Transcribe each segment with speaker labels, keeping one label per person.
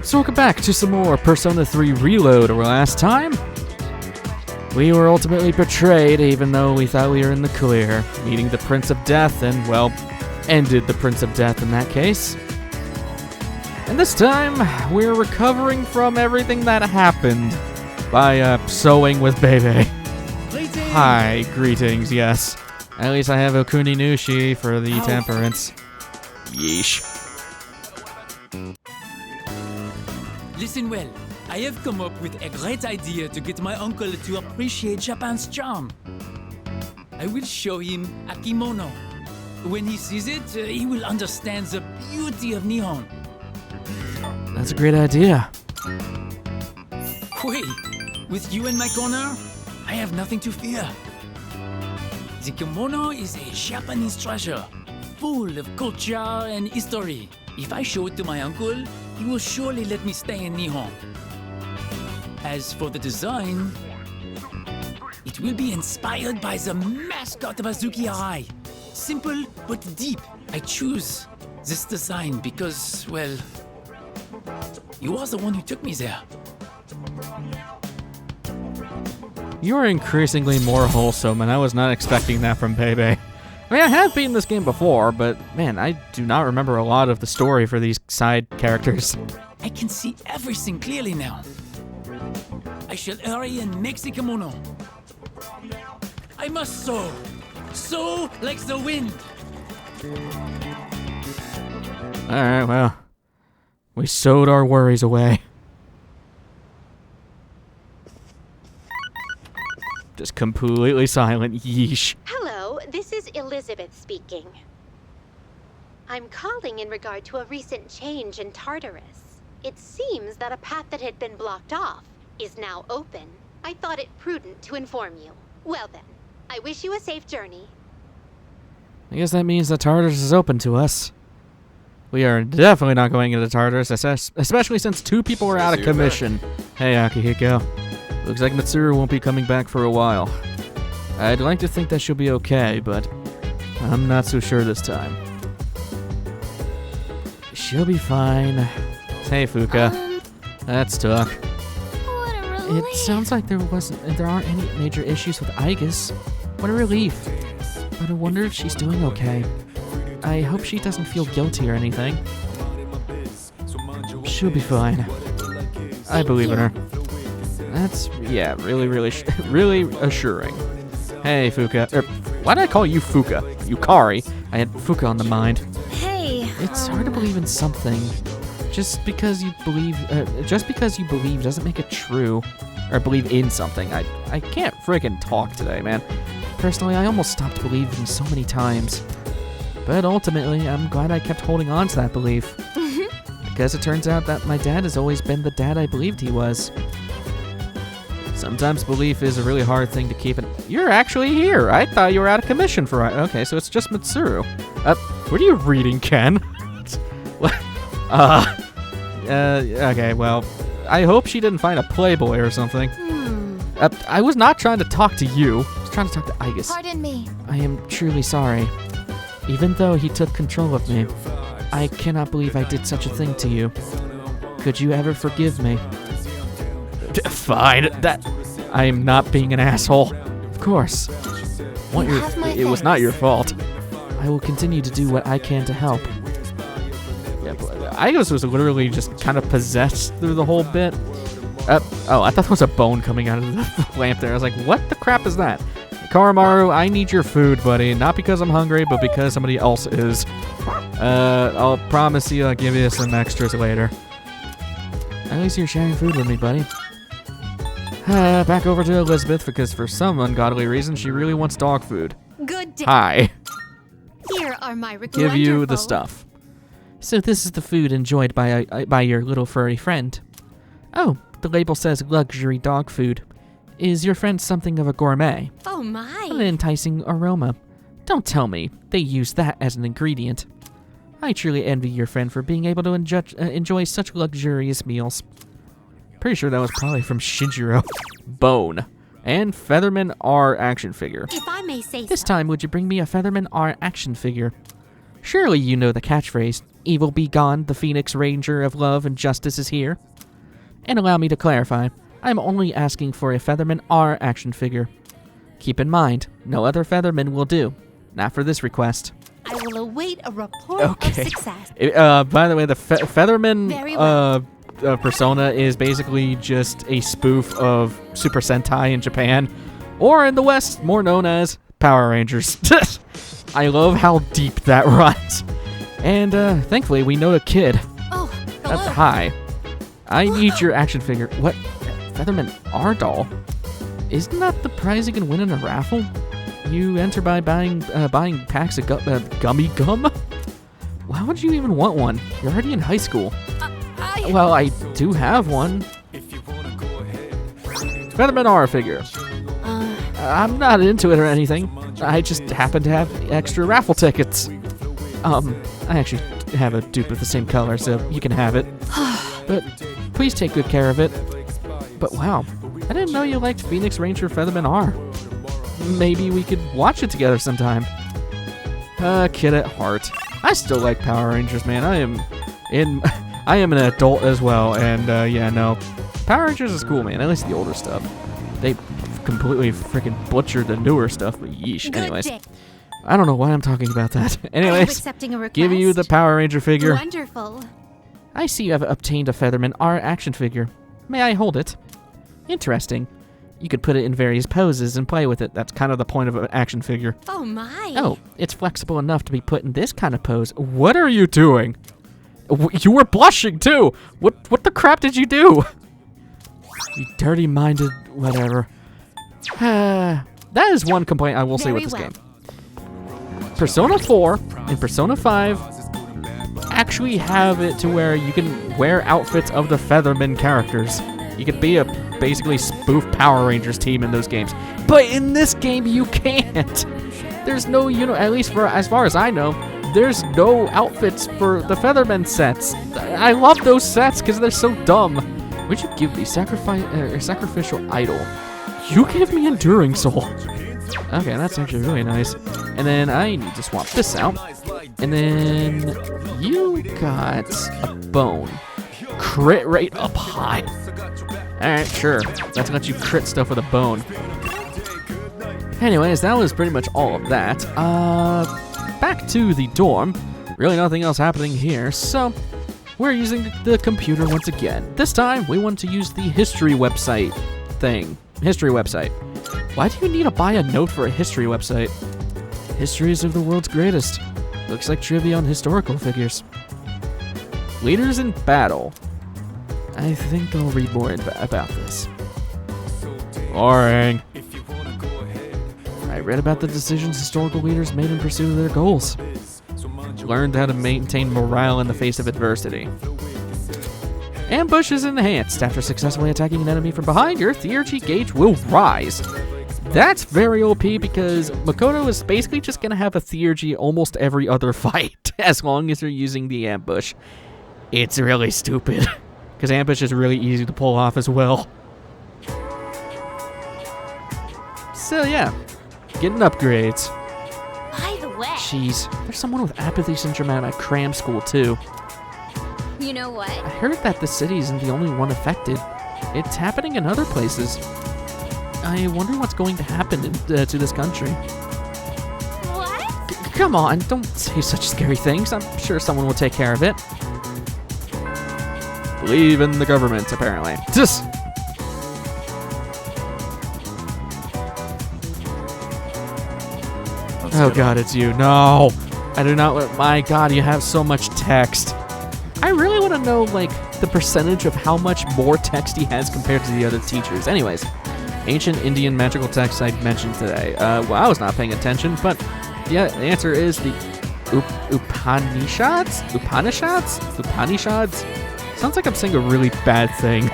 Speaker 1: So welcome back to some more Persona 3 Reload. Last time, we were ultimately betrayed even though we thought we were in the clear, meeting the Prince of Death and, well, ended the Prince of Death in that case. And this time, we're recovering from everything that happened by sewing with Bebe. Hi, greetings, yes. At least I have Okuni Nushi for the temperance. Yeesh.
Speaker 2: Listen well, I have come up with a great idea to get my uncle to appreciate Japan's charm. I will show him a kimono. When he sees it, he will understand the beauty of Nihon.
Speaker 1: That's a great idea.
Speaker 2: Wait, with you in my corner, I have nothing to fear. The kimono is a Japanese treasure, full of culture and history. If I show it to my uncle, he will surely let me stay in Nihon. As for the design, it will be inspired by the mascot of Azuki Arai. Simple but deep. I choose this design because, well, you are the one who took me there.
Speaker 1: You are increasingly more wholesome, and I was not expecting that from Bebe. I mean, I have beaten this game before, but man, I do not remember a lot of the story for these side characters.
Speaker 2: I can see everything clearly now. I shall hurry and make the kimono. I must sow. Sow like the wind.
Speaker 1: Alright, well, we sewed our worries away. Just completely silent, yeesh.
Speaker 3: Hello, this is Elizabeth speaking. I'm calling in regard to a recent change in Tartarus. It seems that a path that had been blocked off is now open. I thought it prudent to inform you. Well then, I wish you a safe journey.
Speaker 1: I guess that means that Tartarus is open to us. We are definitely not going into Tartarus, especially since 2 people are out of commission. Hey, Akihiko. Looks like Mitsuru won't be coming back for a while. I'd like to think that she'll be okay, but I'm not so sure this time. She'll be fine. Hey, Fuka. Let's talk.
Speaker 4: What a relief.
Speaker 1: It sounds like there aren't any major issues with Aigis. What a relief. But I wonder if she's doing okay. I hope she doesn't feel guilty or anything. She'll be fine. I believe in her. That's, yeah, really assuring. Hey, Fuka. Why did I call you Fuka? Yukari. I had Fuka on the mind.
Speaker 4: Hey.
Speaker 1: It's hard to believe in something. Just because you believe doesn't make it true. Or believe in something. I can't friggin' talk today, man. Personally, I almost stopped believing so many times. But ultimately, I'm glad I kept holding on to that belief. Because it turns out that my dad has always been the dad I believed he was. Sometimes belief is a really hard thing to keep in. You're actually here. I thought you were out of commission for. Okay, so it's just Mitsuru. What are you reading, Ken? What? Okay, well, I hope she didn't find a Playboy or something. I was not trying to talk to you. I was trying to talk to Aigis.
Speaker 4: Pardon me.
Speaker 1: I am truly sorry. Even though he took control of me, I cannot believe I did such a thing to you. Could you ever forgive me? Fine. I am not being an asshole. Of course. It was not your fault. I will continue to do what I can to help. Yeah, Aigis was literally just kind of possessed through the whole bit. Oh, I thought there was a bone coming out of the lamp there. I was like, what the crap is that? Karimaru, I need your food, buddy. Not because I'm hungry, but because somebody else is. I'll promise you I'll give you some extras later. At least you're sharing food with me, buddy. Back over to Elizabeth, because for some ungodly reason, she really wants dog food.
Speaker 4: Good day.
Speaker 1: Hi.
Speaker 4: Here are my
Speaker 1: Give you the stuff. So this is the food enjoyed by your little furry friend. Oh, the label says luxury dog food. Is your friend something of a gourmet?
Speaker 4: Oh my.
Speaker 1: An enticing aroma. Don't tell me they use that as an ingredient. I truly envy your friend for being able to enjoy such luxurious meals. Pretty sure that was probably from Shinjiro. Bone. And Featherman R action figure.
Speaker 4: If I may say
Speaker 1: This
Speaker 4: so.
Speaker 1: time, would you bring me a Featherman R action figure? Surely you know the catchphrase, Evil be gone, the Phoenix Ranger of love and justice is here. And allow me to clarify, I'm only asking for a Featherman R action figure. Keep in mind, no other Featherman will do. Not for this request.
Speaker 4: I will await a report of success.
Speaker 1: By the way, the Featherman
Speaker 4: Very well.
Speaker 1: persona is basically just a spoof of Super Sentai in Japan, or in the West, more known as Power Rangers. I love how deep that runs. And thankfully, we know a kid.
Speaker 4: Oh, hello.
Speaker 1: Hi. I need your action figure. What? Featherman R doll? Isn't that the prize you can win in a raffle? You enter by buying packs of gummy gum? Why would you even want one? You're already in high school. Well, I do have one. Featherman R figure. I'm not into it or anything. I just happen to have extra raffle tickets. I actually have a dupe of the same color, so you can have it. But please take good care of it. But wow, I didn't know you liked Phoenix Ranger Featherman R. Maybe we could watch it together sometime. Kid at heart. I still like Power Rangers, man. I am an adult as well, and yeah, no. Power Rangers is cool, man. At least the older stuff. They completely freaking butchered the newer stuff, but yeesh. Anyways, I don't know why I'm talking about that. Anyways,
Speaker 4: accepting a request.
Speaker 1: give you the Power Ranger figure.
Speaker 4: Wonderful.
Speaker 1: I see you have obtained a Featherman R action figure. May I hold it? Interesting. You could put it in various poses and play with it. That's kind of the point of an action figure.
Speaker 4: Oh my.
Speaker 1: Oh, it's flexible enough to be put in this kind of pose. What are you doing? You were blushing too. What the crap did you do? You dirty-minded whatever. That is one complaint I will say with this game. Persona 4 and Persona 5 actually have it to where you can wear outfits of the Featherman characters. You could be a basically spoof Power Rangers team in those games. But in this game, you can't. There's no, at least for as far as I know, there's no outfits for the Featherman sets. I love those sets because they're so dumb. Would you give me sacrificial idol? You give me enduring soul. Okay, that's actually really nice. And then I need to swap this out. And then you got a bone. Crit rate up high. Alright, sure. Let's let you crit stuff with a bone. Anyways, that was pretty much all of that. Back to the dorm. Really nothing else happening here, so we're using the computer once again. This time, we want to use the history website thing. History website. Why do you need to buy a note for a history website? Histories of the world's greatest. Looks like trivia on historical figures. Leaders in battle. I think I'll read more about this. Boring. I read about the decisions historical leaders made in pursuit of their goals. Learned how to maintain morale in the face of adversity. Ambush is enhanced. After successfully attacking an enemy from behind, your theurgy gauge will rise. That's very OP because Makoto is basically just going to have a theurgy almost every other fight as long as you're using the ambush. It's really stupid because ambush is really easy to pull off as well. So yeah, getting upgrades.
Speaker 4: By the way.
Speaker 1: Jeez, there's someone with apathy syndrome at my cram school too.
Speaker 4: You know what?
Speaker 1: I heard that the city isn't the only one affected. It's happening in other places. I wonder what's going to happen to this country.
Speaker 4: What?
Speaker 1: Come on, don't say such scary things. I'm sure someone will take care of it. Believe in the government, apparently. Just. Oh god, it's you. No! I do not. My god, you have so much text. I really want to know, like, the percentage of how much more text he has compared to the other teachers. Anyways, ancient Indian magical texts I mentioned today. Well, I was not paying attention, but yeah, the answer is the Upanishads? Upanishads? Sounds like I'm saying a really bad thing.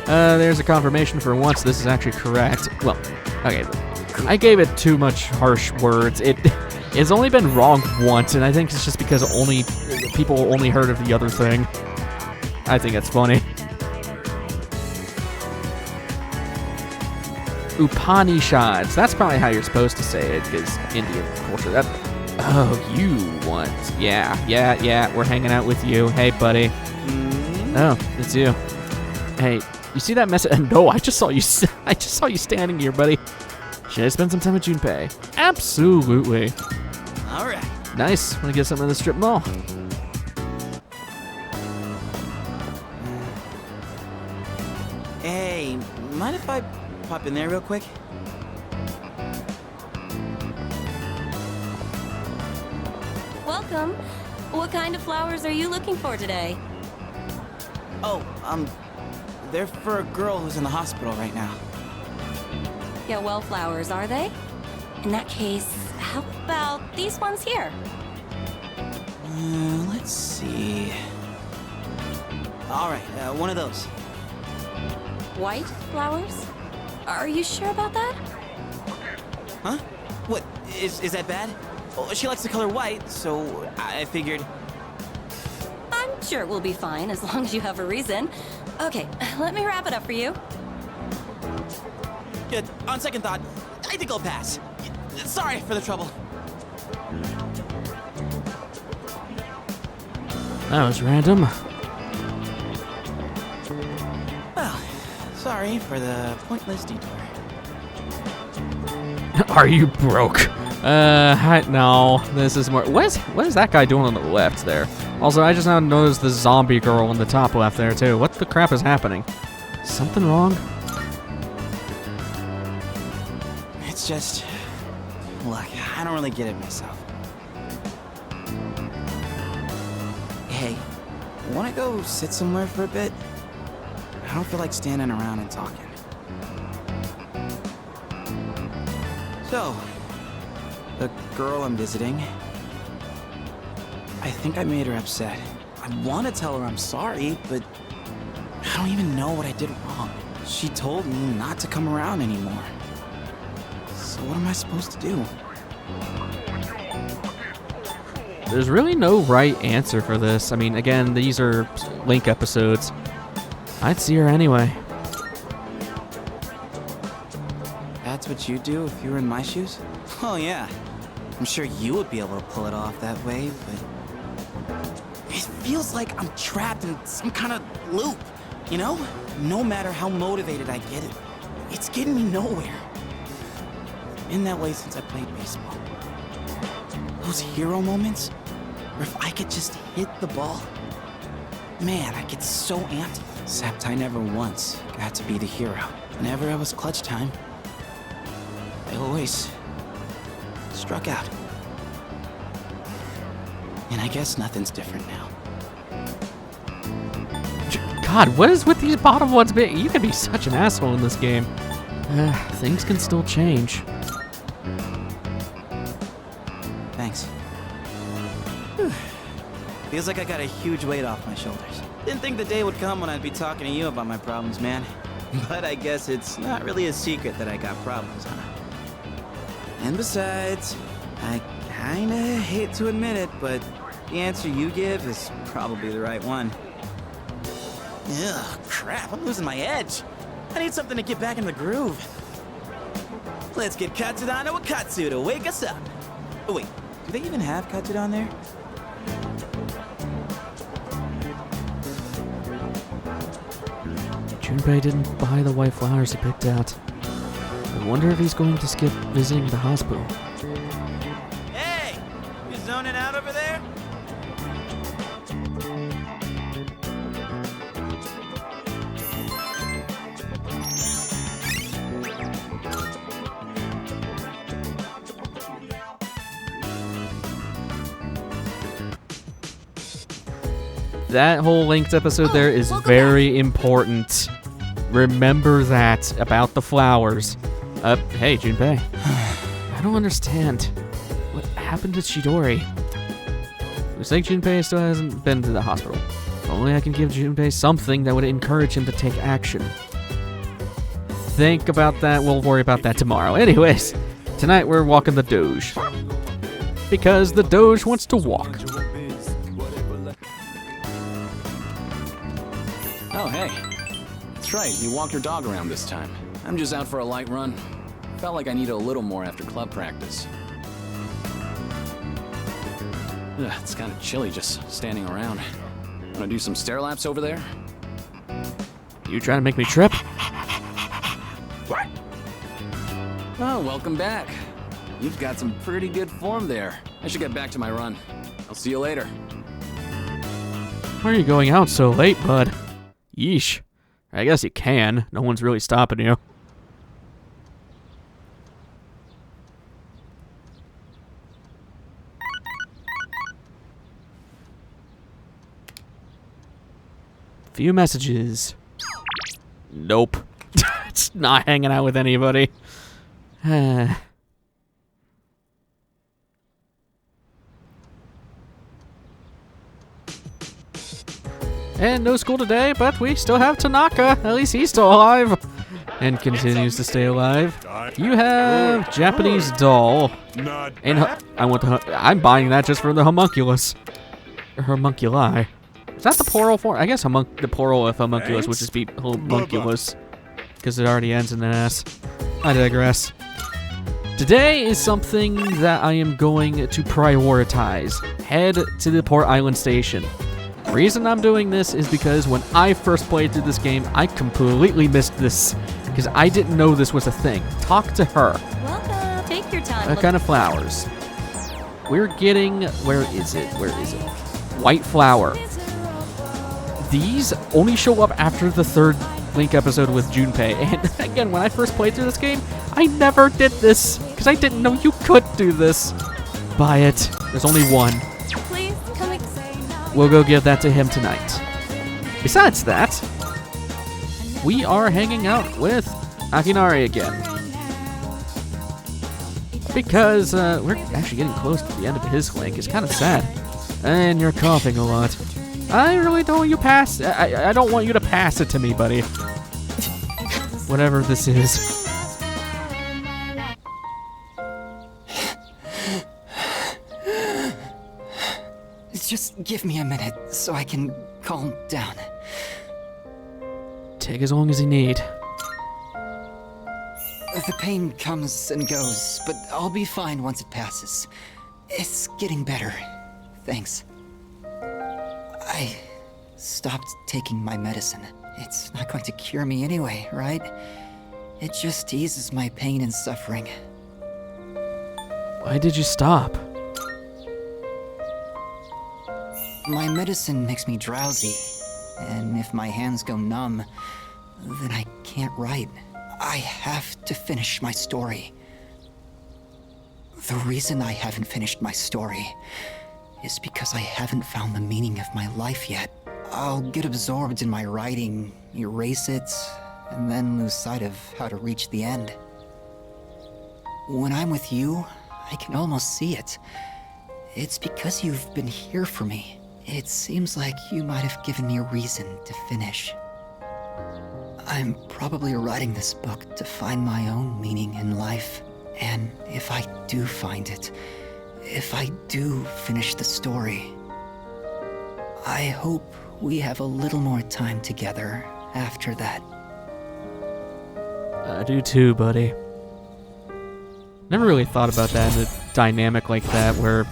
Speaker 1: There's a confirmation for once this is actually correct. Well, okay, I gave it too much harsh words. It's only been wrong once, and I think it's just because people only heard of the other thing. I think it's funny. Upanishads. That's probably how you're supposed to say it, because Indian culture. Oh, you want? Yeah. We're hanging out with you. Hey, buddy. Oh, it's you. Hey, you see that message? No, I just saw you. I just saw you standing here, buddy. Should I spend some time with Junpei? Absolutely.
Speaker 5: All right.
Speaker 1: Nice. Want to get something at the strip mall?
Speaker 5: Hey, mind if I pop in there real quick?
Speaker 6: Welcome. What kind of flowers are you looking for today?
Speaker 5: Oh, they're for a girl who's in the hospital right now.
Speaker 6: Yeah, well, flowers, are they? In that case, how about these ones here?
Speaker 5: Let's see. All right, one of those.
Speaker 6: White flowers? Are you sure about that?
Speaker 5: Huh? What, is that bad? Oh, she likes the color white, so I figured...
Speaker 6: I'm sure it will be fine as long as you have a reason. Okay, let me wrap it up for you.
Speaker 5: Good. On second thought, I think I'll pass. Sorry for the trouble.
Speaker 1: That was random.
Speaker 5: Well, sorry for the pointless detour.
Speaker 1: Are you broke? No. This is more. What is that guy doing on the left there? Also, I just now noticed the zombie girl on the top left there too. What the crap is happening? Something wrong?
Speaker 5: It's just... Look, I don't really get it myself. Hey, wanna go sit somewhere for a bit? I don't feel like standing around and talking. So, the girl I'm visiting, I think I made her upset. I want to tell her I'm sorry, but I don't even know what I did wrong. She told me not to come around anymore. So what am I supposed to do?
Speaker 1: There's really no right answer for this. I mean, again, these are Link episodes. I'd see her anyway.
Speaker 5: That's what you'd do if you were in my shoes? Oh yeah. I'm sure you would be able to pull it off that way, but... It feels like I'm trapped in some kind of loop, you know? No matter how motivated I get, it's getting me nowhere. Been that way since I played baseball. Those hero moments, where if I could just hit the ball, man, I get so amped. Except I never once got to be the hero. Whenever it was clutch time, I always struck out. And I guess nothing's different now.
Speaker 1: God, what is with these bottom ones? You can be such an asshole in this game. Things can still change.
Speaker 5: Thanks. Whew. Feels like I got a huge weight off my shoulders. Didn't think the day would come when I'd be talking to you about my problems, man. But I guess it's not really a secret that I got problems, huh? And besides, I kinda hate to admit it, but the answer you give is probably the right one. Ugh, crap, I'm losing my edge. I need something to get back in the groove. Let's get Katsudan to Akatsu to wake us up. Oh wait, do they even have Katsudan there?
Speaker 1: Junpei didn't buy the white flowers he picked out. I wonder if he's going to skip visiting the hospital.
Speaker 5: Hey! You zoning out over there?
Speaker 1: That whole linked episode there is very important. Remember that about the flowers. Hey, Junpei. I don't understand. What happened to Chidori? Looks like Junpei still hasn't been to the hospital. If only I can give Junpei something that would encourage him to take action. Think about that. We'll worry about that tomorrow. Anyways, tonight we're walking the Doge. Because the Doge wants to walk.
Speaker 7: Oh, hey. That's right, you walked your dog around this time. I'm just out for a light run. Felt like I needed a little more after club practice. Ugh, it's kind of chilly just standing around. Wanna do some stair laps over there?
Speaker 1: You trying to make me trip?
Speaker 7: Oh, welcome back. You've got some pretty good form there. I should get back to my run. I'll see you later.
Speaker 1: Why are you going out so late, bud? Yeesh. I guess you can. No one's really stopping you. Few messages. Nope. It's not hanging out with anybody. And no school today, but we still have Tanaka. At least he's still alive. And continues to stay alive. You have Japanese doll. And I'm buying that just for the homunculus. Or homunculi. Is that the plural form? I guess the plural of homunculus would just be homunculus. Because it already ends in an S. I digress. Today is something that I am going to prioritize. Head to the Port Island Station. The reason I'm doing this is because when I first played through this game, I completely missed this. Because I didn't know this was a thing. Talk to her.
Speaker 6: Welcome. Take your time.
Speaker 1: What kind of flowers? We're getting... Where is it? White flower. These only show up after the third Link episode with Junpei. And again, when I first played through this game, I never did this. Because I didn't know you could do this. Buy it. There's only one.
Speaker 6: Please, come
Speaker 1: We'll go give that to him tonight. Besides that, we are hanging out with Akinari again. Because we're actually getting close to the end of his Link. It's kind of sad. And you're coughing a lot. I really don't want you pass. I don't want you to pass it to me, buddy. Whatever this is.
Speaker 5: Just give me a minute so I can calm down.
Speaker 1: Take as long as you need.
Speaker 5: The pain comes and goes, but I'll be fine once it passes. It's getting better. Thanks. I stopped taking my medicine. It's not going to cure me anyway, right? It just eases my pain and suffering.
Speaker 1: Why did you stop?
Speaker 5: My medicine makes me drowsy, and if my hands go numb, then I can't write. I have to finish my story. The reason I haven't finished my story is because I haven't found the meaning of my life yet. I'll get absorbed in my writing, erase it, and then lose sight of how to reach the end. When I'm with you, I can almost see it. It's because you've been here for me. It seems like you might have given me a reason to finish. I'm probably writing this book to find my own meaning in life. And if I do find it, if I do finish the story, I hope we have a little more time together after that.
Speaker 1: I do too, buddy. Never really thought about that in a dynamic like that, where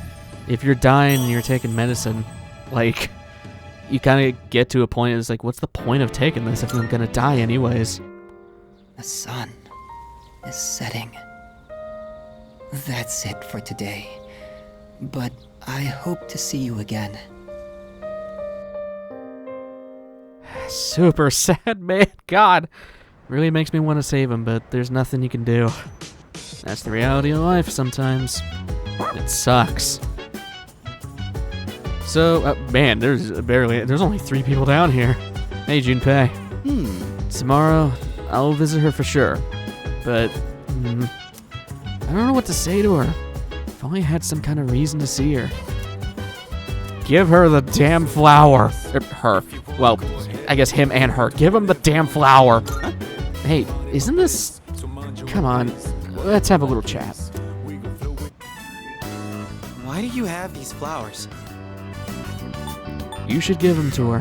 Speaker 1: if you're dying and you're taking medicine, like, you kind of get to a point, it's like, what's the point of taking this if I'm gonna die anyways?
Speaker 5: The sun is setting. That's it for today. But I hope to see you again.
Speaker 1: Super sad, man. God. Really makes me want to save him, but there's nothing you can do. That's the reality of life sometimes. It sucks. So, man, there's only 3 people down here. Hey, Junpei. Tomorrow, I'll visit her for sure. But, I don't know what to say to her. If only I had some kind of reason to see her. Give her the damn flower. Her. Well, I guess him and her. Give him the damn flower. Hey, isn't this... Come on. Let's have a little chat.
Speaker 5: Why do you have these flowers?
Speaker 1: You should give them to her.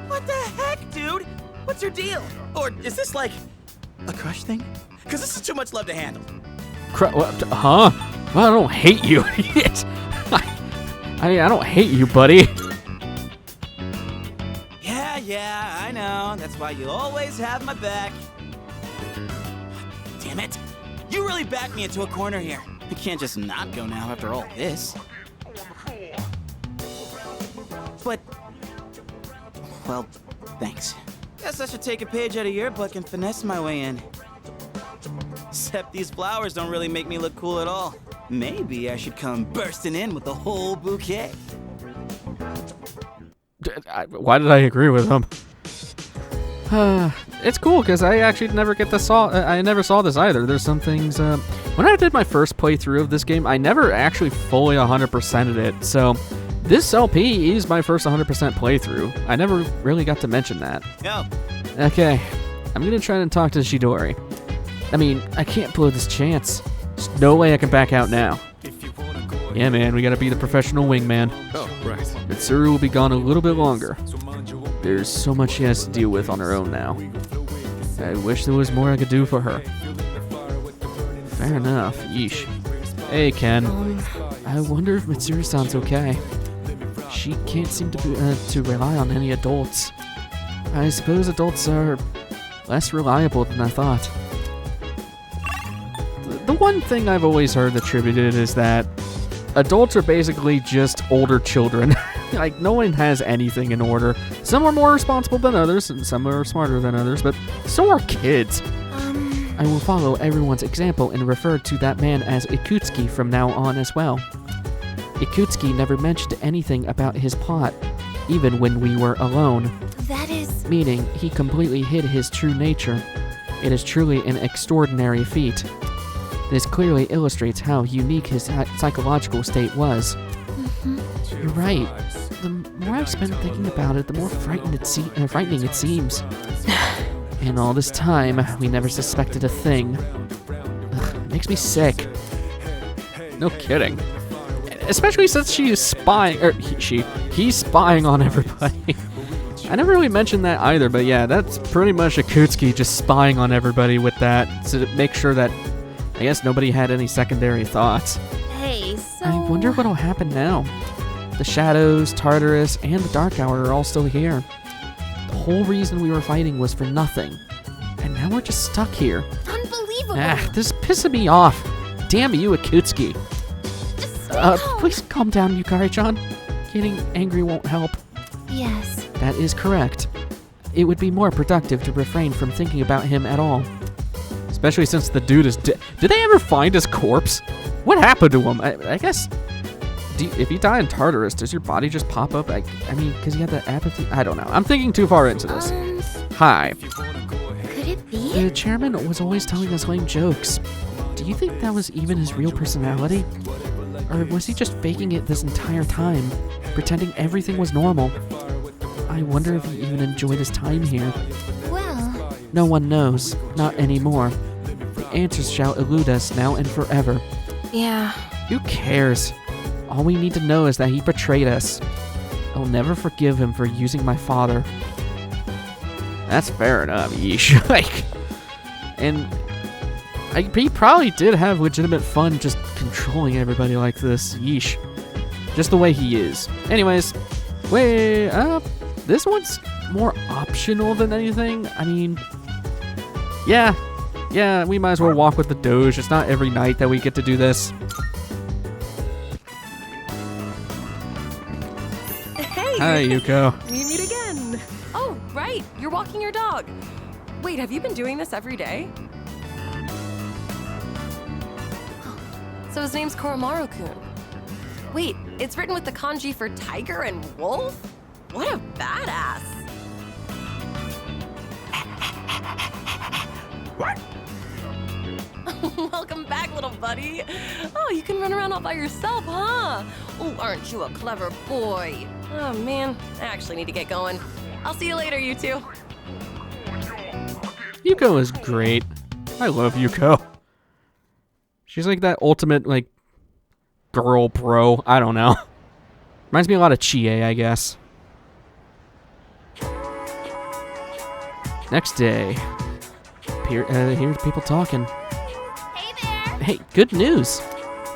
Speaker 8: What the heck, dude? What's your deal? Or is this like a crush thing?
Speaker 5: because this is too much love to handle.
Speaker 1: What? Huh? Well, I don't hate you. I don't hate you, buddy.
Speaker 5: Yeah, I know. That's why you always have my back. Damn it. You really backed me into a corner here. I can't just not go now after all this. But, well, thanks. Guess I should take a page out of your book and finesse my way in. Except these flowers don't really make me look cool at all. Maybe I should come bursting in with the whole bouquet.
Speaker 1: Why did I agree with him? It's cool because I actually never I never saw this either. There's some things. When I did my first playthrough of this game, I never actually fully 100%ed it. So this LP is my first 100% playthrough. I never really got to mention that.
Speaker 5: Yo.
Speaker 1: Okay, I'm gonna try and talk to Shidori. I mean, I can't blow this chance. There's no way I can back out now. Yeah, man, we gotta be the professional wingman.
Speaker 8: Oh, right.
Speaker 1: Mitsuru will be gone a little bit longer. There's so much she has to deal with on her own now. I wish there was more I could do for her. Fair enough. Yeesh. Hey, Ken. I wonder if Mitsuru-san's okay. She can't seem to rely on any adults. I suppose adults are less reliable than I thought. The one thing I've always heard attributed is that adults are basically just older children. Like, no one has anything in order. Some are more responsible than others, and some are smarter than others, but so are kids. I will follow everyone's example and refer to that man as Ikutsuki from now on as well. Ikutsuki never mentioned anything about his plot, even when we were alone.
Speaker 4: That is...
Speaker 1: Meaning, he completely hid his true nature. It is truly an extraordinary feat. This clearly illustrates how unique his psychological state was. You're right. The more I've spent thinking about it, the more frightening it seems. And all this time, we never suspected a thing. Ugh, it makes me sick. No kidding. Especially since she is spying, or he's spying on everybody. I never really mentioned that either, but yeah, that's pretty much Ikutsuki just spying on everybody with that to make sure that, I guess, nobody had any secondary thoughts.
Speaker 4: Hey, so...
Speaker 1: I wonder what'll happen now. The Shadows, Tartarus, and the Dark Hour are all still here. The whole reason we were fighting was for nothing. And now we're just stuck here.
Speaker 4: Unbelievable!
Speaker 1: This is pissing me off. Damn you, Ikutsuki.
Speaker 4: Just stay calm.
Speaker 1: Please calm down, Yukari-chan. Getting angry won't help.
Speaker 4: Yes.
Speaker 1: That is correct. It would be more productive to refrain from thinking about him at all. Especially since the dude is dead. Did they ever find his corpse? What happened to him? I guess... if you die in Tartarus, does your body just pop up? I mean, because you had the apathy? I don't know. I'm thinking too far into this. Hi.
Speaker 4: Could it be?
Speaker 1: The chairman was always telling us lame jokes. Do you think that was even his real personality? Or was he just faking it this entire time, pretending everything was normal? I wonder if he even enjoyed his time here.
Speaker 4: Well...
Speaker 1: No one knows. Not anymore. The answers shall elude us now and forever.
Speaker 6: Yeah.
Speaker 1: Who cares? All we need to know is that he betrayed us. I'll never forgive him for using my father. That's fair enough, yeesh. And he probably did have legitimate fun just controlling everybody like this, yeesh. Just the way he is. Anyways, this one's more optional than anything. I mean, yeah, we might as well walk with the Doge. It's not every night that we get to do this.
Speaker 6: Hey!
Speaker 1: Hi, Yuko.
Speaker 6: We meet again. Oh, right. You're walking your dog. Wait, have you been doing this every day? So his name's Koromaru-kun. Wait, it's written with the kanji for tiger and wolf? What a badass. Welcome back, little buddy. Oh, you can run around all by yourself, huh? Oh, aren't you a clever boy? Oh, man, I actually need to get going. I'll see you later, you two.
Speaker 1: Yuko is great. I love Yuko. She's like that ultimate, like, girl bro. I don't know. Reminds me a lot of Chie, I guess. hear people talking.
Speaker 4: Hey there!
Speaker 1: Hey, good news!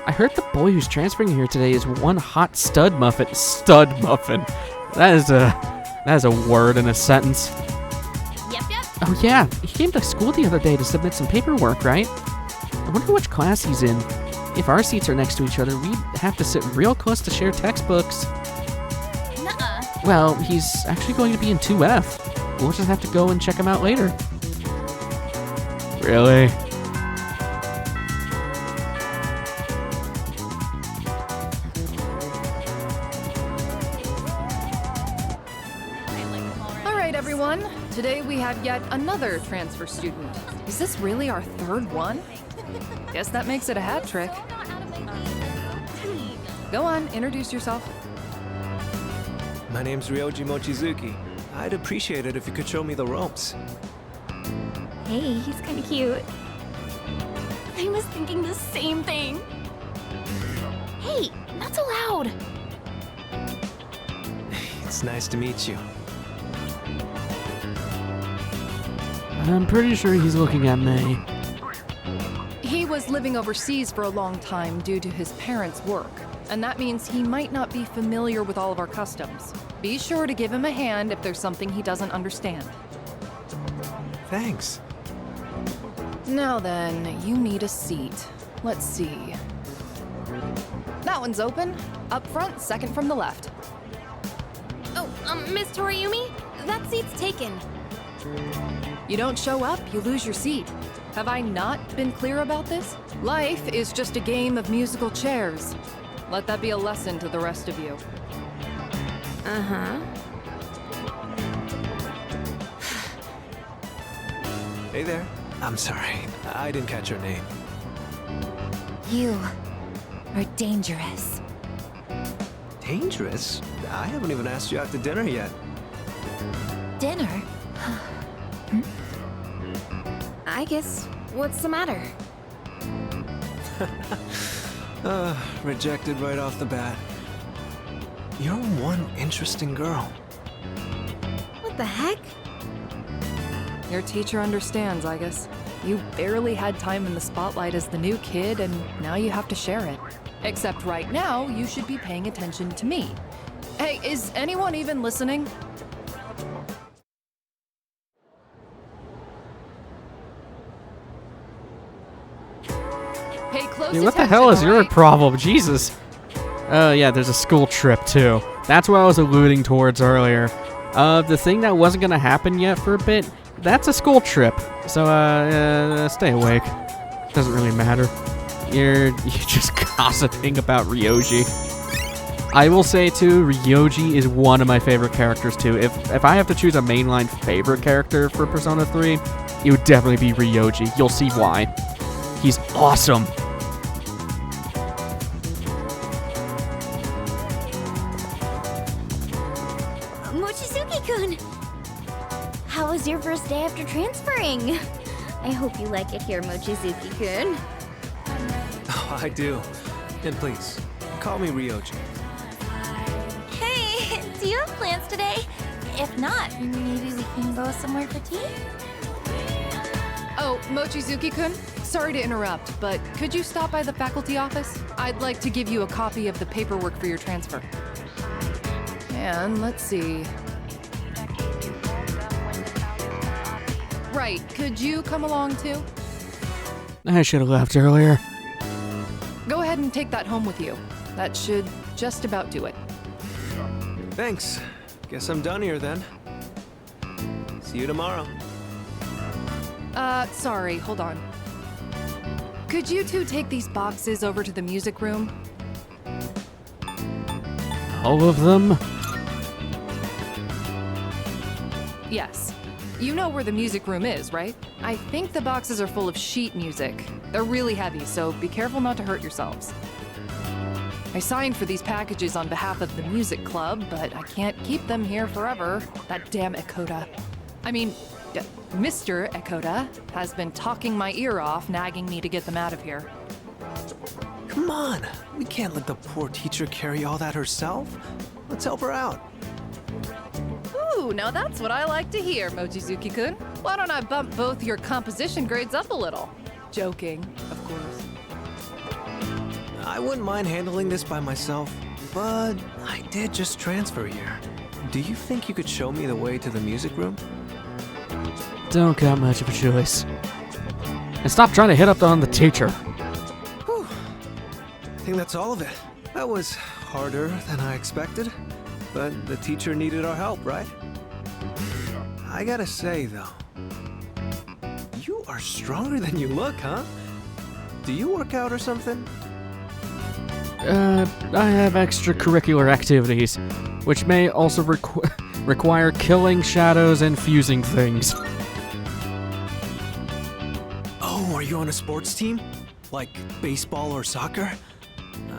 Speaker 1: I heard the boy who's transferring here today is one hot stud muffin. Stud muffin. That is a word in a sentence.
Speaker 4: Yep.
Speaker 1: Oh yeah, he came to school the other day to submit some paperwork, right? I wonder which class he's in. If our seats are next to each other, we'd have to sit real close to share textbooks.
Speaker 4: Nuh-uh.
Speaker 1: Well, he's actually going to be in 2F. We'll just have to go and check him out later. Really?
Speaker 8: All right, everyone. Today we have yet another transfer student. Is this really our third one? Guess that makes it a hat trick. Go on, introduce yourself.
Speaker 9: My name's Ryoji Mochizuki. I'd appreciate it if you could show me the ropes.
Speaker 4: Hey, he's kind of cute. I was thinking the same thing. Hey, not so loud.
Speaker 9: It's nice to meet you.
Speaker 1: I'm pretty sure he's looking at me.
Speaker 8: He was living overseas for a long time due to his parents' work, and that means he might not be familiar with all of our customs. Be sure to give him a hand if there's something he doesn't understand.
Speaker 9: Thanks.
Speaker 8: Now then, you need a seat. Let's see. That one's open. Up front, second from the left.
Speaker 4: Oh, Miss Toriumi? That seat's taken.
Speaker 8: You don't show up, you lose your seat. Have I not been clear about this? Life is just a game of musical chairs. Let that be a lesson to the rest of you.
Speaker 4: Uh-huh.
Speaker 9: Hey there. I'm sorry. I didn't catch your name.
Speaker 4: You are dangerous.
Speaker 9: Dangerous? I haven't even asked you out to dinner yet.
Speaker 4: Dinner? I guess, what's the matter?
Speaker 9: Rejected right off the bat. You're one interesting girl.
Speaker 4: What the heck?
Speaker 8: Your teacher understands, I guess. You barely had time in the spotlight as the new kid, and now you have to share it. Except right now, you should be paying attention to me. Hey, is anyone even listening? Pay close
Speaker 1: Dude, what the
Speaker 8: attention,
Speaker 1: hell is your
Speaker 8: alright?
Speaker 1: problem? Jesus. Oh, yeah, there's a school trip, too. That's what I was alluding towards earlier. The thing that wasn't going to happen yet for a bit, that's a school trip. So, stay awake. Doesn't really matter. You're just gossiping about Ryoji. I will say, too, Ryoji is one of my favorite characters, too. If I have to choose a mainline favorite character for Persona 3, it would definitely be Ryoji. You'll see why. He's awesome.
Speaker 4: Mochizuki-kun! How was your first day after transferring? I hope you like it here, Mochizuki-kun.
Speaker 9: Oh, I do. And please, call me Ryoji.
Speaker 4: Hey, do you have plans today? If not, maybe we can go somewhere for tea?
Speaker 8: Oh, Mochizuki-kun, sorry to interrupt, but could you stop by the faculty office? I'd like to give you a copy of the paperwork for your transfer. And let's see. Right, could you come along too?
Speaker 1: I should have left earlier.
Speaker 8: Go ahead and take that home with you. That should just about do it.
Speaker 9: Thanks. Guess I'm done here then. See you tomorrow.
Speaker 8: Sorry, hold on. Could you two take these boxes over to the music room?
Speaker 1: All of them?
Speaker 8: Yes. You know where the music room is, right? I think the boxes are full of sheet music. They're really heavy, so be careful not to hurt yourselves. I signed for these packages on behalf of the music club, but I can't keep them here forever. That damn Ekota. I mean, Mr. Ekota has been talking my ear off, nagging me to get them out of here.
Speaker 9: Come on. We can't let the poor teacher carry all that herself. Let's help her out.
Speaker 8: Ooh, now that's what I like to hear, Mochizuki-kun. Why don't I bump both your composition grades up a little? Joking, of course.
Speaker 9: I wouldn't mind handling this by myself, but I did just transfer here. Do you think you could show me the way to the music room?
Speaker 1: Don't got much of a choice. And stop trying to hit up on the teacher.
Speaker 9: Whew. I think that's all of it. That was harder than I expected, but the teacher needed our help, right? I gotta say, though, you are stronger than you look, huh? Do you work out or something?
Speaker 1: I have extracurricular activities, which may also require killing shadows and fusing things.
Speaker 9: Oh, are you on a sports team? Like baseball or soccer?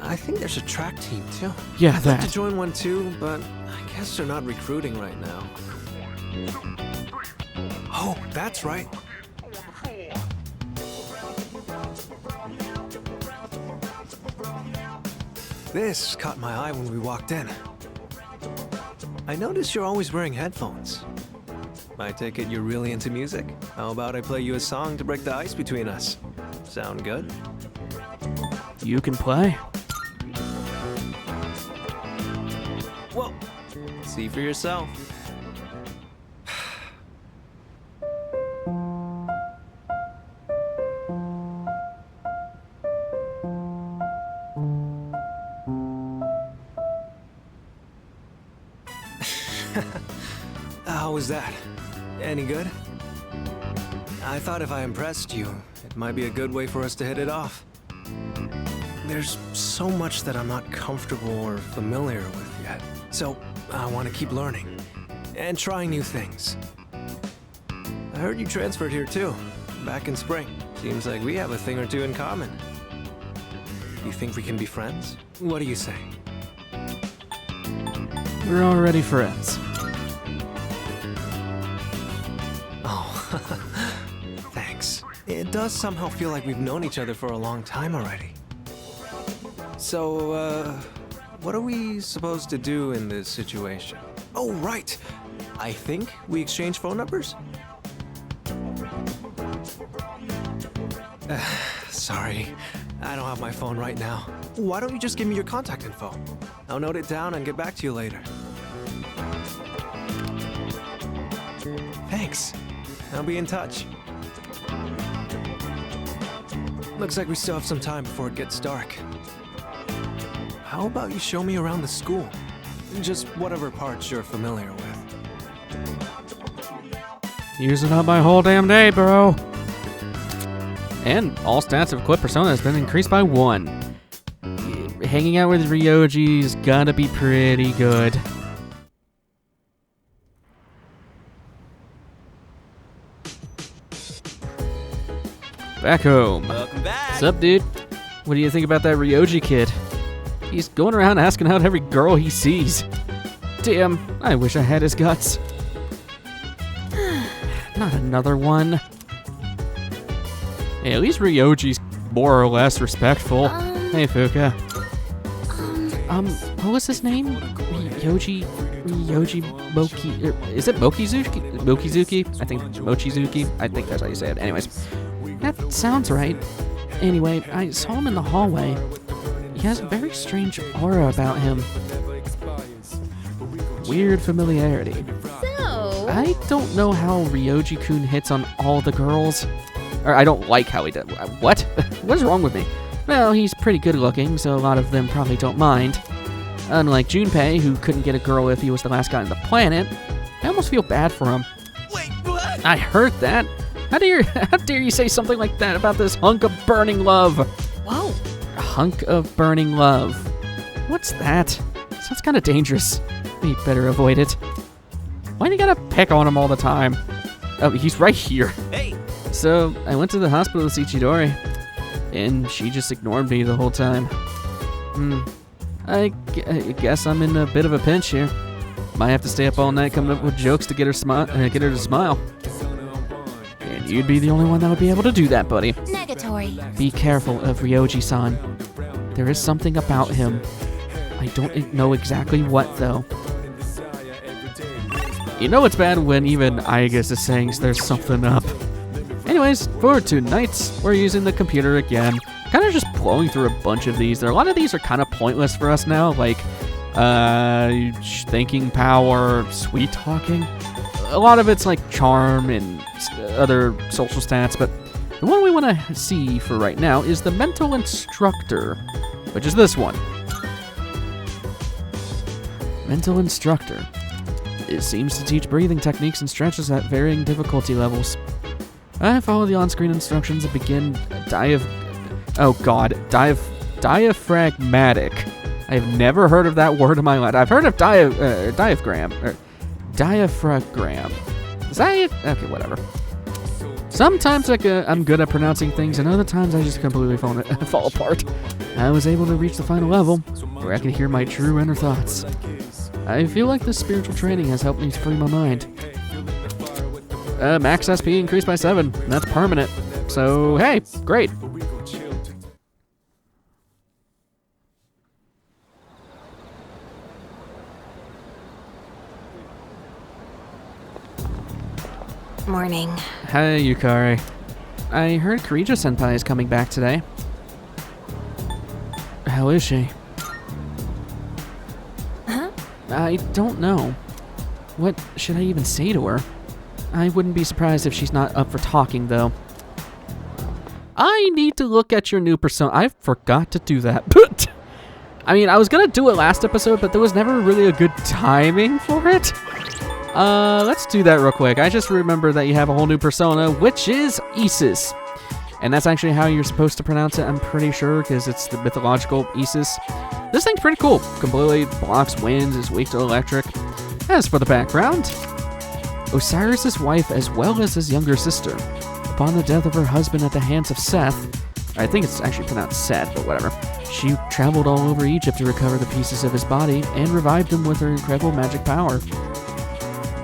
Speaker 9: I think there's a track team, too.
Speaker 1: Yeah,
Speaker 9: I'd like to
Speaker 1: that.
Speaker 9: join one, too, but I guess they're not recruiting right now. Oh, that's right. This caught my eye when we walked in. I noticed you're always wearing headphones. I take it you're really into music? How about I play you a song to break the ice between us? Sound good?
Speaker 1: You can play.
Speaker 9: Well, see for yourself. How was that? Any good? I thought if I impressed you, it might be a good way for us to hit it off. There's so much that I'm not comfortable or familiar with yet, so I want to keep learning and trying new things. I heard you transferred here too, back in spring. Seems like we have a thing or two in common. You think we can be friends? What do you say?
Speaker 1: We're already friends.
Speaker 9: Thanks. It does somehow feel like we've known each other for a long time already. So, what are we supposed to do in this situation? Oh, right. I think we exchange phone numbers? Sorry, I don't have my phone right now. Why don't you just give me your contact info? I'll note it down and get back to you later. Thanks. I'll be in touch. Looks like we still have some time before it gets dark. How about you show me around the school? Just whatever parts you're familiar with.
Speaker 1: Using up my whole damn day, bro. And all stats of Clip Persona has been increased by 1. Hanging out with Ryoji's gotta be pretty good. Back home.
Speaker 5: Welcome back.
Speaker 1: What's up, dude? What do you think about that Ryoji kid? He's going around asking out every girl he sees. Damn, I wish I had his guts. Not another one. Hey, at least Ryoji's more or less respectful. Hey, Fuka. What was his name? Ryoji Moki. Is it Mokizuki? Mokizuki? I think Mochizuki. I think that's how you say it. Anyways, that sounds right. Anyway, I saw him in the hallway. He has a very strange aura about him. Weird familiarity.
Speaker 4: So,
Speaker 1: I don't know how Ryoji-kun hits on all the girls. Or I don't like how he does. What? What is wrong with me? Well, he's pretty good looking, so a lot of them probably don't mind. Unlike Junpei, who couldn't get a girl if he was the last guy on the planet, I almost feel bad for him.
Speaker 5: Wait, what?
Speaker 1: I heard that. How dare you say something like that about this hunk of burning love?
Speaker 4: whoa.
Speaker 1: A hunk of burning love. What's that? Sounds kind of dangerous. We better avoid it. Why do you gotta pick on him all the time? Oh, he's right here.
Speaker 5: Hey,
Speaker 1: So, I went to the hospital with Ichidori, and she just ignored me the whole time. I guess I'm in a bit of a pinch here. Might have to stay up all night coming up with jokes to get her to smile. And you'd be the only one that would be able to do that, buddy.
Speaker 4: Negatory.
Speaker 1: Be careful of Ryoji-san. There is something about him. I don't know exactly what, though. You know it's bad when even Igus is saying there's something up. Anyways, for tonight, we're using the computer again. Kind of just blowing through a bunch of these. A lot of these are kind of pointless for us now, like thinking power, sweet talking. A lot of it's like charm and other social stats, but the one we want to see for right now is the mental instructor, which is this one. Mental instructor. It seems to teach breathing techniques and stretches at varying difficulty levels. I follow the on-screen instructions and begin diaphragmatic. I've never heard of that word in my life. I've heard of diaphragm. Is that it? Okay, whatever. Sometimes I'm good at pronouncing things, and other times I just completely fall apart. I was able to reach the final level, where I can hear my true inner thoughts. I feel like this spiritual training has helped me free my mind. Max SP increased by 7. That's permanent. So, hey, great.
Speaker 4: Morning.
Speaker 1: Hey, Yukari. I heard Kirijo-senpai is coming back today. How is she?
Speaker 4: Huh?
Speaker 1: I don't know. What should I even say to her? I wouldn't be surprised if she's not up for talking, though. I need to look at your new persona. I forgot to do that. I mean, I was gonna do it last episode, but there was never really a good timing for it. Let's do that real quick. I just remember that you have a whole new persona, which is Isis. And that's actually how you're supposed to pronounce it, I'm pretty sure, because it's the mythological Isis. This thing's pretty cool. Completely blocks winds, is weak to electric. As for the background, Osiris' wife as well as his younger sister. Upon the death of her husband at the hands of Seth, I think it's actually pronounced Seth, but whatever, she traveled all over Egypt to recover the pieces of his body and revived him with her incredible magic power.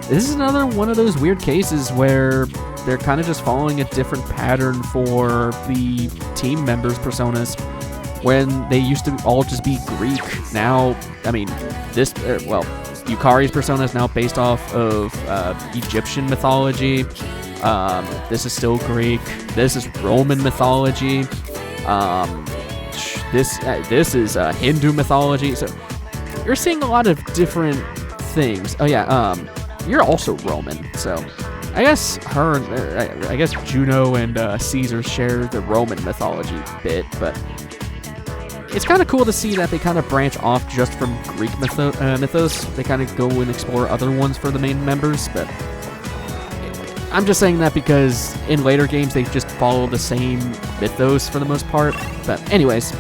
Speaker 1: This is another one of those weird cases where they're kind of just following a different pattern for the team members' personas when they used to all just be Greek. Now, I mean, Yukari's persona is now based off of Egyptian mythology. This is still Greek. This is Roman mythology. This is Hindu mythology. So you're seeing a lot of different things. Oh yeah, you're also Roman, so I guess Juno and Caesar share the Roman mythology bit, but it's kind of cool to see that they kind of branch off just from Greek mythos. They kind of go and explore other ones for the main members, but I'm just saying that because in later games they just follow the same mythos for the most part. But anyways,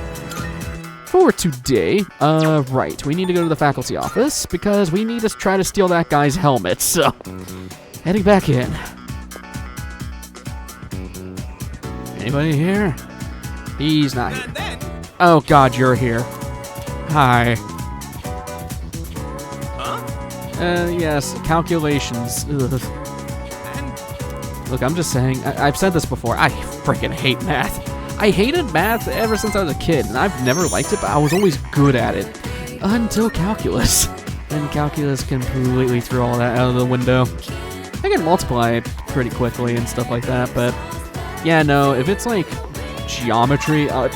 Speaker 1: for today, right, we need to go to the faculty office because we need to try to steal that guy's helmet, so heading back in. Anybody here? He's not here. Oh god, you're here. Hi. Yes, calculations. Ugh. Look, I'm just saying, I've said this before, I freaking hate math. I hated math ever since I was a kid, and I've never liked it, but I was always good at it. Until calculus. Then calculus completely threw all that out of the window. I can multiply pretty quickly and stuff like that, but yeah, no, if it's like geometry, oh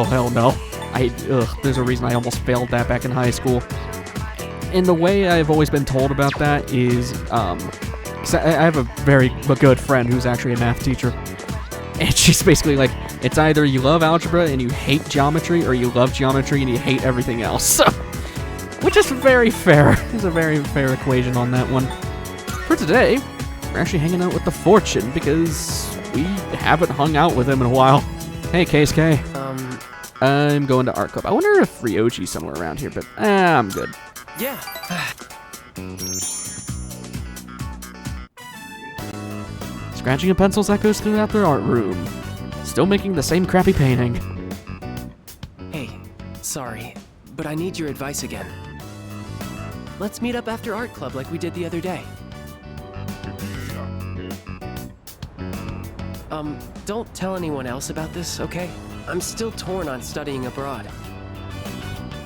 Speaker 1: hell no. There's a reason I almost failed that back in high school. And the way I've always been told about that is, 'cause I have a very good friend who's actually a math teacher. And she's basically like, it's either you love algebra and you hate geometry, or you love geometry and you hate everything else. So, which is very fair. There's a very fair equation on that one. For today, we're actually hanging out with the Fortune because we haven't hung out with him in a while. Hey, Keisuke. I'm going to art club. I wonder if Ryoji's somewhere around here, but I'm good.
Speaker 9: Yeah.
Speaker 1: Scratching of pencils echoes throughout their art room. Still making the same crappy painting.
Speaker 10: Hey, sorry, but I need your advice again. Let's meet up after art club like we did the other day. Don't tell anyone else about this, okay? I'm still torn on studying abroad.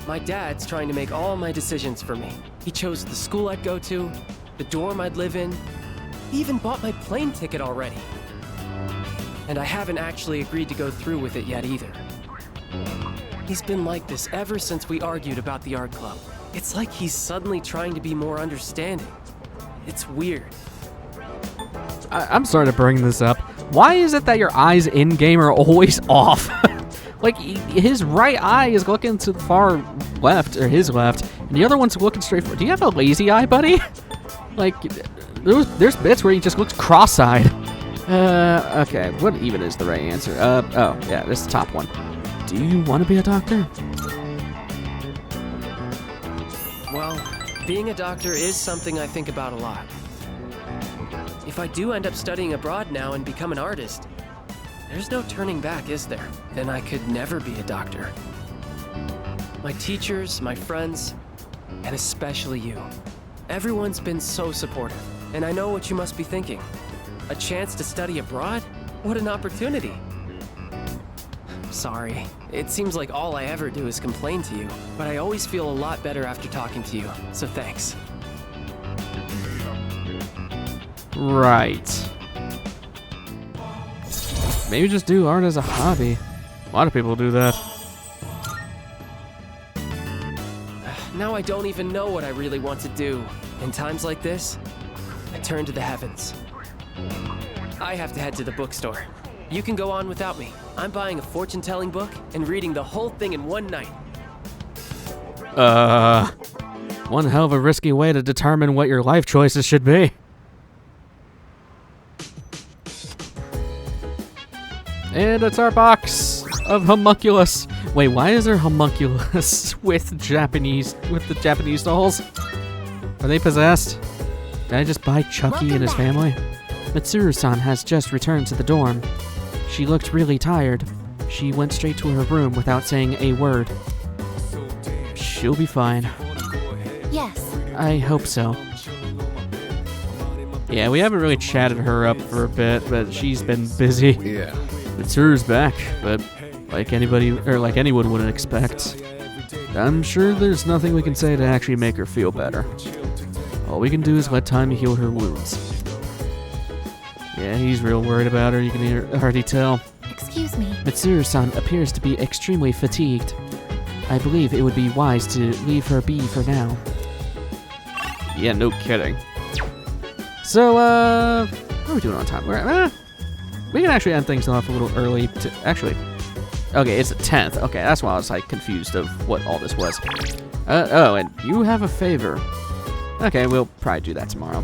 Speaker 10: My dad's trying to make all my decisions for me. He chose the school I'd go to, the dorm I'd live in. He even bought my plane ticket already. And I haven't actually agreed to go through with it yet either. He's been like this ever since we argued about the art club. It's like he's suddenly trying to be more understanding. It's weird.
Speaker 1: I'm sorry to bring this up. Why is it that your eyes in-game are always off? Like, his right eye is looking to the far left, or his left, and the other one's looking straight forward. Do you have a lazy eye, buddy? Like, there's bits where he just looks cross-eyed. Okay, what even is the right answer? Oh, yeah, this is the top one. Do you want to be a doctor?
Speaker 10: Well, being a doctor is something I think about a lot. If I do end up studying abroad now and become an artist, there's no turning back, is there? Then I could never be a doctor. My teachers, my friends, and especially you. Everyone's been so supportive, and I know what you must be thinking. A chance to study abroad? What an opportunity. Sorry, it seems like all I ever do is complain to you, but I always feel a lot better after talking to you, so thanks.
Speaker 1: Right. Maybe just do art as a hobby. A lot of people do that.
Speaker 10: Now I don't even know what I really want to do. In times like this, I turn to the heavens. I have to head to the bookstore. You can go on without me. I'm buying a fortune-telling book and reading the whole thing in one night.
Speaker 1: One hell of a risky way to determine what your life choices should be. And it's our box of homunculus. Wait, why is there homunculus with the Japanese dolls? Are they possessed? Did I just buy Chucky and his family? Mitsuru-san has just returned to the dorm. She looked really tired. She went straight to her room without saying a word. She'll be fine.
Speaker 4: Yes.
Speaker 1: I hope so. Yeah, we haven't really chatted her up for a bit, but she's been busy.
Speaker 11: Yeah.
Speaker 1: Mitsuru's back, but like anyone would expect, I'm sure there's nothing we can say to actually make her feel better. All we can do is let time heal her wounds. Yeah, he's real worried about her, you can already tell.
Speaker 4: Excuse me.
Speaker 1: Mitsuru-san appears to be extremely fatigued. I believe it would be wise to leave her be for now. Yeah, no kidding. So, what are we doing on time? We can actually end things off a little early. Okay, it's the 10th. Okay, that's why I was like confused of what all this was. Oh, and you have a favor. Okay, we'll probably do that tomorrow.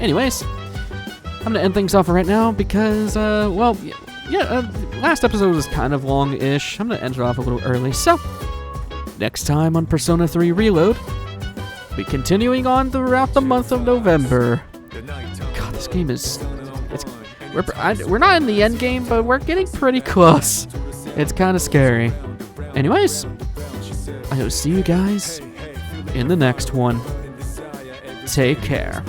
Speaker 1: Anyways, I'm gonna end things off right now because, last episode was kind of long-ish. I'm gonna end it off a little early. So, next time on Persona 3 Reload, we'll be continuing on throughout the month of November. God, this game is... We're not in the end game, but we're getting pretty close. It's kind of scary. Anyways, I will see you guys in the next one. Take care.